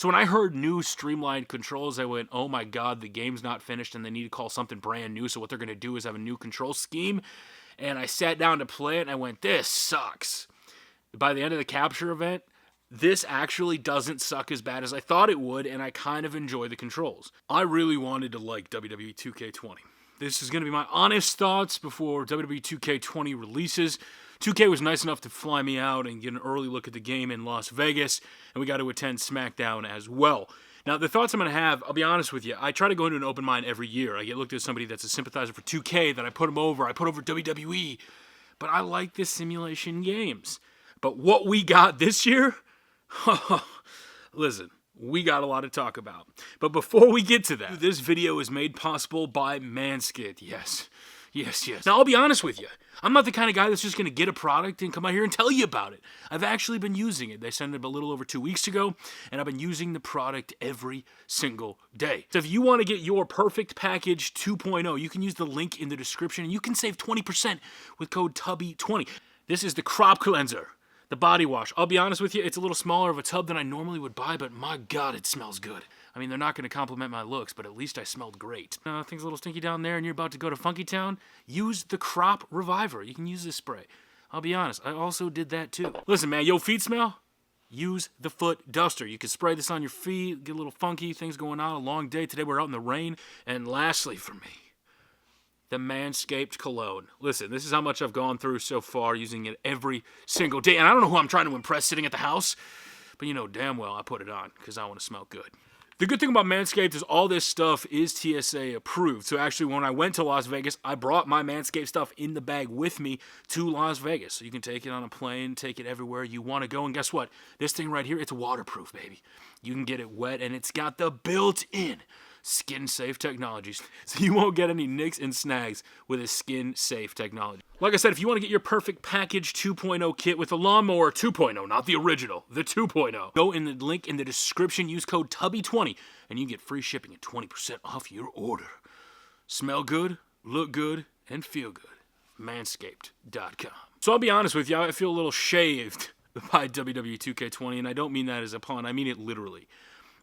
So when I heard new streamlined controls, I went, oh my god, the game's not finished and they need to call something brand new. So what they're going to do is have a new control scheme. And I sat down to play it and I went, this sucks. By the end of the capture event, this actually doesn't suck as bad as I thought it would, and I kind of enjoy the controls. I really wanted to like WWE 2K20. This is going to be my honest thoughts before WWE 2K20 releases. 2K was nice enough to fly me out and get an early look at the game in Las Vegas, and we got to attend SmackDown as well. Now, the thoughts I'm going to have, I'll be honest with you, I try to go into an open mind every year. I get looked at as somebody that's a sympathizer for 2K, that I put over WWE, but I like the simulation games. But what we got this year, listen, we got a lot to talk about. But before we get to that, this video is made possible by Manscaped. Yes. Now, I'll be honest with you. I'm not the kind of guy that's just going to get a product and come out here and tell you about it. I've actually been using it. They sent it a little over 2 weeks ago, and I've been using the product every single day. So if you want to get your perfect package 2.0, you can use the link in the description, and you can save 20% with code TUBBY20. This is the crop cleanser. The body wash. I'll be honest with you, it's a little smaller of a tub than I normally would buy, but my god, it smells good. I mean, they're not going to compliment my looks, but at least I smelled great. Things a little stinky down there and you're about to go to Funky Town? Use the Crop Reviver. You can use this spray. I'll be honest, I also did that too. Listen, man, your feet smell? Use the foot duster. You can spray this on your feet, get a little funky, things going on, a long day. Today we're out in the rain. And lastly for me, the Manscaped cologne. Listen, this is how much I've gone through so far using it every single day. And I don't know who I'm trying to impress sitting at the house, but you know damn well I put it on because I want to smell good. The good thing about Manscaped is all this stuff is TSA approved. So actually when I went to Las Vegas, I brought my Manscaped stuff in the bag with me to Las Vegas. So you can take it on a plane, take it everywhere you want to go. And guess what? This thing right here, it's waterproof, baby. You can get it wet and it's got the built-in skin-safe technologies, so you won't get any nicks and snags with a skin-safe technology. Like I said, if you want to get your perfect package 2.0 kit with the Lawnmower 2.0, not the original, the 2.0, go in the link in the description, use code TUBBY20, and you can get free shipping and 20% off your order. Smell good, look good, and feel good. Manscaped.com. So I'll be honest with you, I feel a little shaved by WWE 2K20, and I don't mean that as a pun, I mean it literally.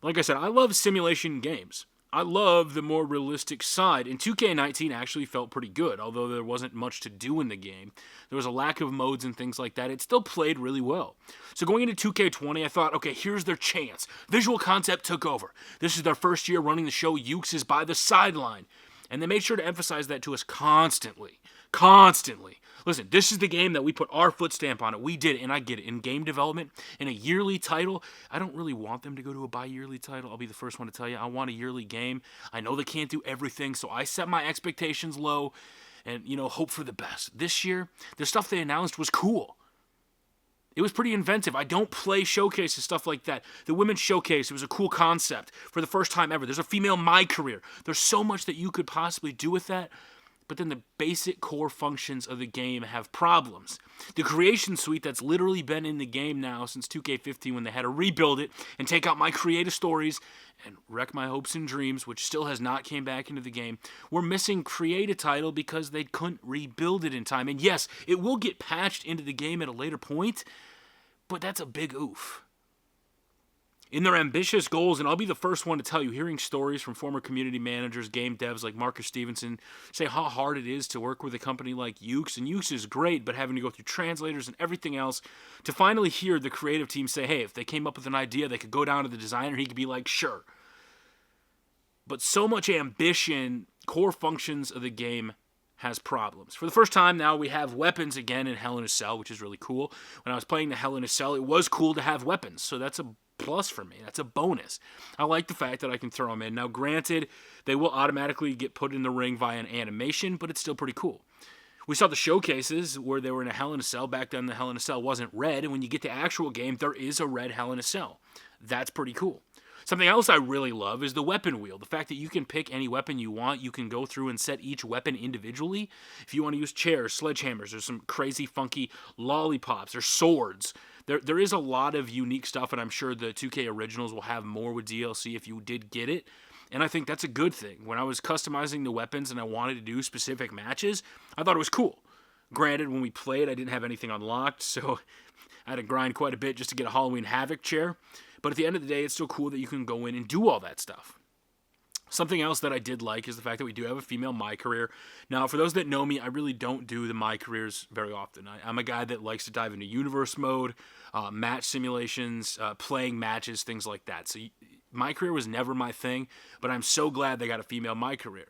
Like I said, I love simulation games. I love the more realistic side, and 2K19 actually felt pretty good, although there wasn't much to do in the game. There was a lack of modes and things like that. It still played really well. So going into 2K20, I thought, okay, here's their chance. Visual Concept took over. This is their first year running the show. Ukes is by the sideline. And they made sure to emphasize that to us constantly. Constantly. Listen, this is the game that we put our foot stamp on it. We did it, and I get it. In game development, in a yearly title, I don't really want them to go to a bi-yearly title. I'll be the first one to tell you, I want a yearly game. I know they can't do everything, so I set my expectations low and, hope for the best. This year, the stuff they announced was cool. It was pretty inventive. I don't play showcases, stuff like that. The women's showcase, it was a cool concept for the first time ever. There's a female My Career. There's so much that you could possibly do with that. But then the basic core functions of the game have problems. The creation suite that's literally been in the game now since 2K15 when they had to rebuild it and take out my creative stories and wreck my hopes and dreams, which still has not came back into the game. We're missing create a title because they couldn't rebuild it in time. And yes, it will get patched into the game at a later point, but that's a big oof. In their ambitious goals, and I'll be the first one to tell you, hearing stories from former community managers, game devs like Marcus Stevenson say how hard it is to work with a company like Ukes, and Ukes is great, but having to go through translators and everything else, to finally hear the creative team say, hey, if they came up with an idea, they could go down to the designer, he could be like, sure. But so much ambition, core functions of the game has problems. For the first time now, we have weapons again in Hell in a Cell, which is really cool. When I was playing the Hell in a Cell, it was cool to have weapons, so that's a plus for me. That's a bonus. I like the fact that I can throw them in. Now, granted, they will automatically get put in the ring via an animation, but it's still pretty cool. We saw the showcases where they were in a Hell in a Cell. Back then, the Hell in a Cell wasn't red, and when you get to actual game, there is a red Hell in a Cell. That's pretty cool. Something else I really love is the weapon wheel. The fact that you can pick any weapon you want. You can go through and set each weapon individually. If you want to use chairs, sledgehammers, there's some crazy funky lollipops, there's swords. There is a lot of unique stuff, and I'm sure the 2K Originals will have more with DLC if you did get it. And I think that's a good thing. When I was customizing the weapons and I wanted to do specific matches, I thought it was cool. Granted, when we played, I didn't have anything unlocked, so I had to grind quite a bit just to get a Halloween Havoc chair. But at the end of the day, it's still cool that you can go in and do all that stuff. Something else that I did like is the fact that we do have a female My Career. Now, for those that know me, I really don't do the My Careers very often. I'm a guy that likes to dive into universe mode, match simulations, playing matches, things like that. So My Career was never my thing, but I'm so glad they got a female My Career.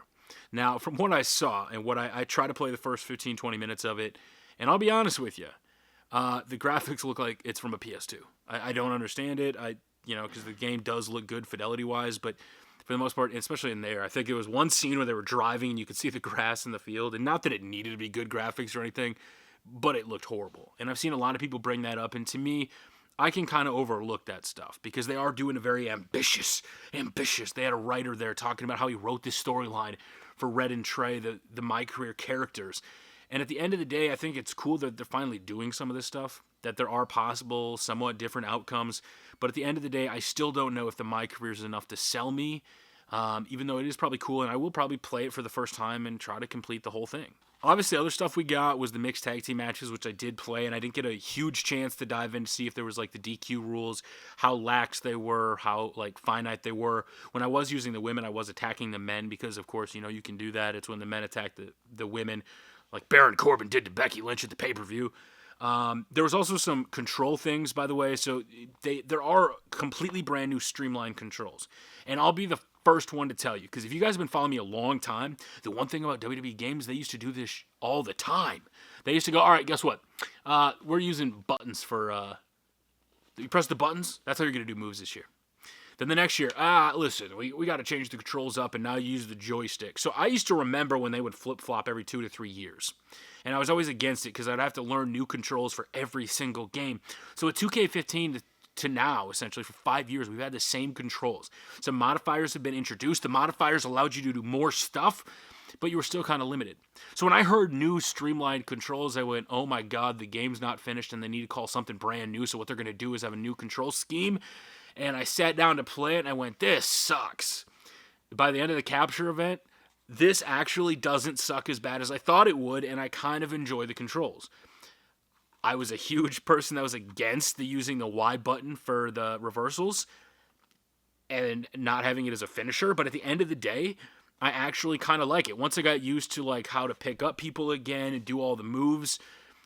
Now, from what I saw and what I try to play the first 15, 20 minutes of it, and I'll be honest with you, the graphics look like it's from a PS2. I don't understand it, because the game does look good fidelity-wise, but for the most part, especially in there, I think it was one scene where they were driving and you could see the grass in the field, and not that it needed to be good graphics or anything, but it looked horrible. And I've seen a lot of people bring that up, and to me, I can kind of overlook that stuff because they are doing a very ambitious. They had a writer there talking about how he wrote this storyline for Red and Trey, the My Career characters. And at the end of the day, I think it's cool that they're finally doing some of this stuff, that there are possible, somewhat different outcomes. But at the end of the day, I still don't know if the My Career is enough to sell me, even though it is probably cool, and I will probably play it for the first time and try to complete the whole thing. Obviously, other stuff we got was the mixed tag team matches, which I did play, and I didn't get a huge chance to dive in to see if there was like the DQ rules, how lax they were, how like finite they were. When I was using the women, I was attacking the men because, of course, you can do that. It's when the men attack the women, like Baron Corbin did to Becky Lynch at the pay-per-view. There was also some control things, by the way. So there are completely brand new streamlined controls, and I'll be the first one to tell you, because if you guys have been following me a long time, the one thing about WWE games, they used to do this all the time. They used to go, all right, guess what? We're using buttons for, you press the buttons, that's how you're going to do moves this year. Then the next year, listen, we got to change the controls up and now use the joystick. So I used to remember when they would flip-flop every 2 to 3 years. And I was always against it because I'd have to learn new controls for every single game. So with 2K15 to now, essentially, for 5 years, we've had the same controls. Some modifiers have been introduced. The modifiers allowed you to do more stuff, but you were still kind of limited. So when I heard new streamlined controls, I went, oh my god, the game's not finished and they need to call something brand new. So what they're going to do is have a new control scheme. And I sat down to play it and I went, this sucks. By the end of the capture event, this actually doesn't suck as bad as I thought it would, and I kind of enjoy the controls. I was a huge person that was against using the Y button for the reversals and not having it as a finisher, but at the end of the day, I actually kind of like it. Once I got used to like how to pick up people again and do all the moves,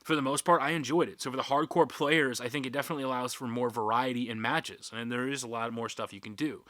for the most part, I enjoyed it. So for the hardcore players, I think it definitely allows for more variety in matches, and there is a lot more stuff you can do.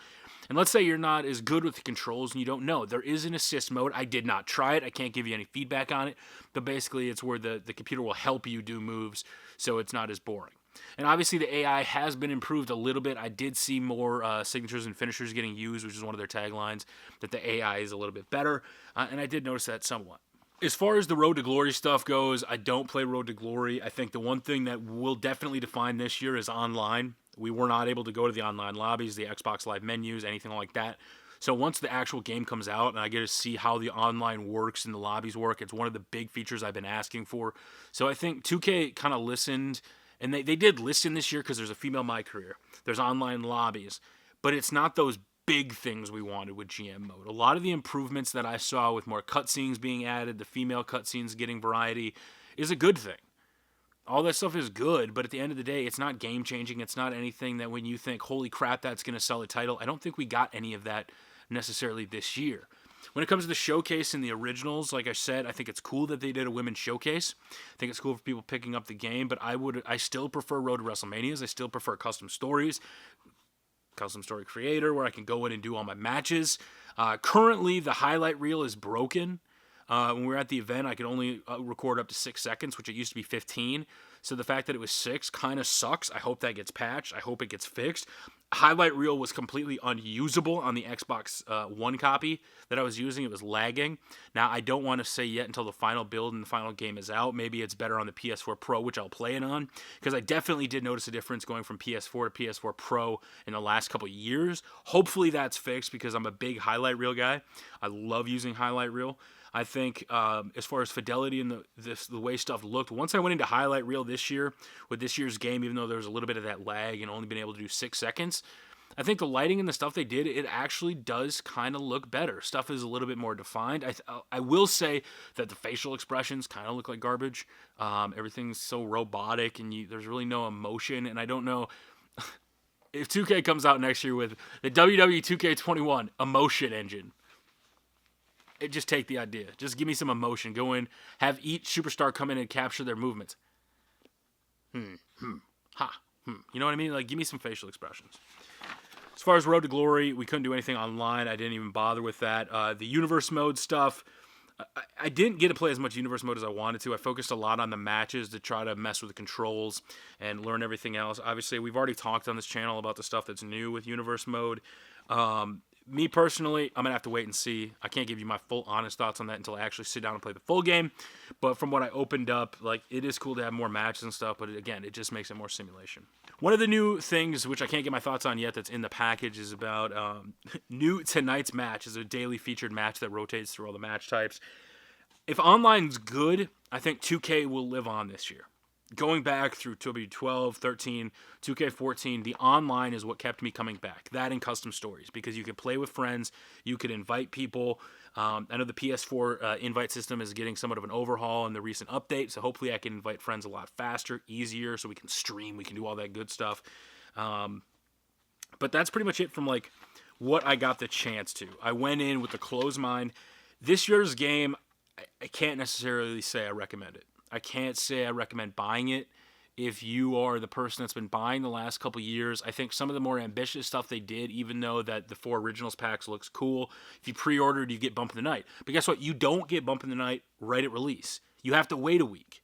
And let's say you're not as good with the controls and you don't know. There is an assist mode. I did not try it. I can't give you any feedback on it. But basically, it's where the computer will help you do moves so it's not as boring. And obviously, the AI has been improved a little bit. I did see more signatures and finishers getting used, which is one of their taglines, that the AI is a little bit better. And I did notice that somewhat. As far as the Road to Glory stuff goes, I don't play Road to Glory. I think the one thing that will definitely define this year is online. We were not able to go to the online lobbies, the Xbox Live menus, anything like that. So once the actual game comes out and I get to see how the online works and the lobbies work, it's one of the big features I've been asking for. So I think 2K kind of listened, and they did listen this year because there's a female My Career. There's online lobbies, but it's not those big things we wanted with GM mode. A lot of the improvements that I saw with more cutscenes being added, the female cutscenes getting variety, is a good thing. All that stuff is good, but at the end of the day, it's not game-changing. It's not anything that when you think, holy crap, that's going to sell a title. I don't think we got any of that necessarily this year. When it comes to the showcase and the originals, like I said, I think it's cool that they did a women's showcase. I think it's cool for people picking up the game, but I still prefer Road to WrestleManias. I still prefer custom stories, custom story creator, where I can go in and do all my matches. Currently, the highlight reel is broken. When we were at the event, I could only record up to 6 seconds, which it used to be 15. So the fact that it was 6 kind of sucks. I hope that gets patched. I hope it gets fixed. Highlight reel was completely unusable on the Xbox One copy that I was using. It was lagging. Now, I don't want to say yet until the final build and the final game is out. Maybe it's better on the PS4 Pro, which I'll play it on, because I definitely did notice a difference going from PS4 to PS4 Pro in the last couple of years. Hopefully that's fixed, because I'm a big highlight reel guy. I love using highlight reel. I think as far as fidelity and the way stuff looked, once I went into highlight reel this year, with this year's game, even though there was a little bit of that lag and only been able to do 6 seconds, I think the lighting and the stuff they did, it actually does kind of look better. Stuff is a little bit more defined. I will say that the facial expressions kind of look like garbage. Everything's so robotic, and there's really no emotion, and I don't know. if 2K comes out next year with the WWE 2K21 emotion engine, just take the idea. Just give me some emotion. Go in, have each superstar come in and capture their movements. Ha. You know what I mean? Like, give me some facial expressions. As far as Road to Glory, we couldn't do anything online. I didn't even bother with that. The Universe Mode stuff, I didn't get to play as much Universe Mode as I wanted to. I focused a lot on the matches to try to mess with the controls and learn everything else. Obviously, we've already talked on this channel about the stuff that's new with Universe Mode. Me personally, I'm going to have to wait and see. I can't give you my full honest thoughts on that until I actually sit down and play the full game. But from what I opened up, like, it is cool to have more matches and stuff, but again, it just makes it more simulation. One of the new things, which I can't get my thoughts on yet, that's in the package is about new tonight's match is a daily featured match that rotates through all the match types. If online's good, I think 2K will live on this year. Going back through W12, 13, 2K14, the online is what kept me coming back. That and custom stories, because you could play with friends, you could invite people. I know the PS4 invite system is getting somewhat of an overhaul in the recent update, so hopefully I can invite friends a lot faster, easier, so we can stream, we can do all that good stuff. But that's pretty much it from, like, what I got the chance to. I went in with a closed mind. This year's game, I can't necessarily say I recommend it. I can't say I recommend buying it. If you are the person that's been buying the last couple years, I think some of the more ambitious stuff they did, even though that the 4 Originals packs looks cool, if you pre-ordered, you get Bump in the Night. But guess what? You don't get Bump in the Night right at release. You have to wait a week.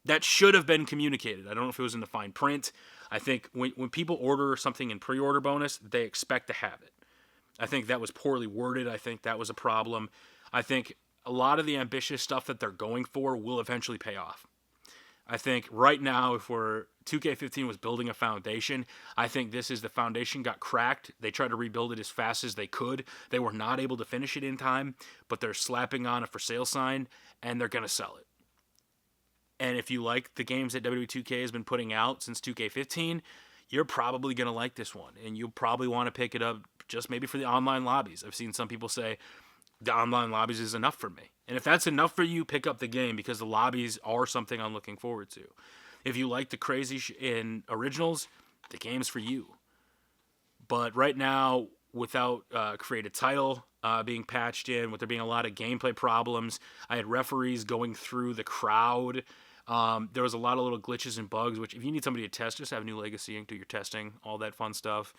That should have been communicated. I don't know if it was in the fine print. I think when people order something in pre-order bonus, they expect to have it. I think that was poorly worded. I think that was a problem. I think a lot of the ambitious stuff that they're going for will eventually pay off. I think right now, if 2K15 was building a foundation, I think this is the foundation got cracked. They tried to rebuild it as fast as they could. They were not able to finish it in time, but they're slapping on a for sale sign, and they're going to sell it. And if you like the games that WWE 2K has been putting out since 2K15, you're probably going to like this one, and you'll probably want to pick it up just maybe for the online lobbies. I've seen some people say, the online lobbies is enough for me. And if that's enough for you, pick up the game, because the lobbies are something I'm looking forward to. If you like the crazy in Originals, the game's for you. But right now, without creative title being patched in, with there being a lot of gameplay problems, I had referees going through the crowd. There was a lot of little glitches and bugs, which if you need somebody to test, just have New Legacy and do your testing, all that fun stuff.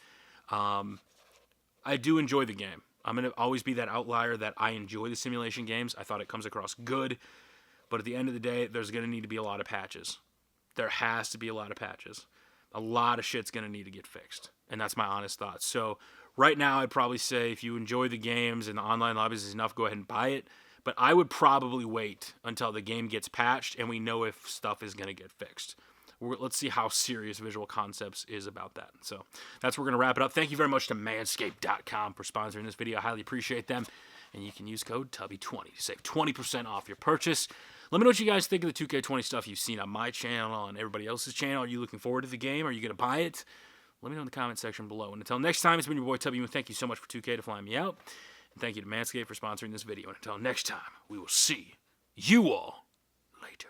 I do enjoy the game. I'm going to always be that outlier that I enjoy the simulation games. I thought it comes across good. But at the end of the day, there's going to need to be a lot of patches. There has to be a lot of patches. A lot of shit's going to need to get fixed. And that's my honest thoughts. So right now, I'd probably say if you enjoy the games and the online lobbies is enough, go ahead and buy it. But I would probably wait until the game gets patched and we know if stuff is going to get fixed. Let's see how serious Visual Concepts is about that. So that's where we're going to wrap it up. Thank you very much to Manscaped.com for sponsoring this video. I highly appreciate them. And you can use code Tubby20 to save 20% off your purchase. Let me know what you guys think of the 2K20 stuff you've seen on my channel and everybody else's channel. Are you looking forward to the game? Are you going to buy it? Let me know in the comment section below. And until next time, it's been your boy Tubby. Thank you so much for 2K to flying me out. And thank you to Manscaped for sponsoring this video. And until next time, we will see you all later.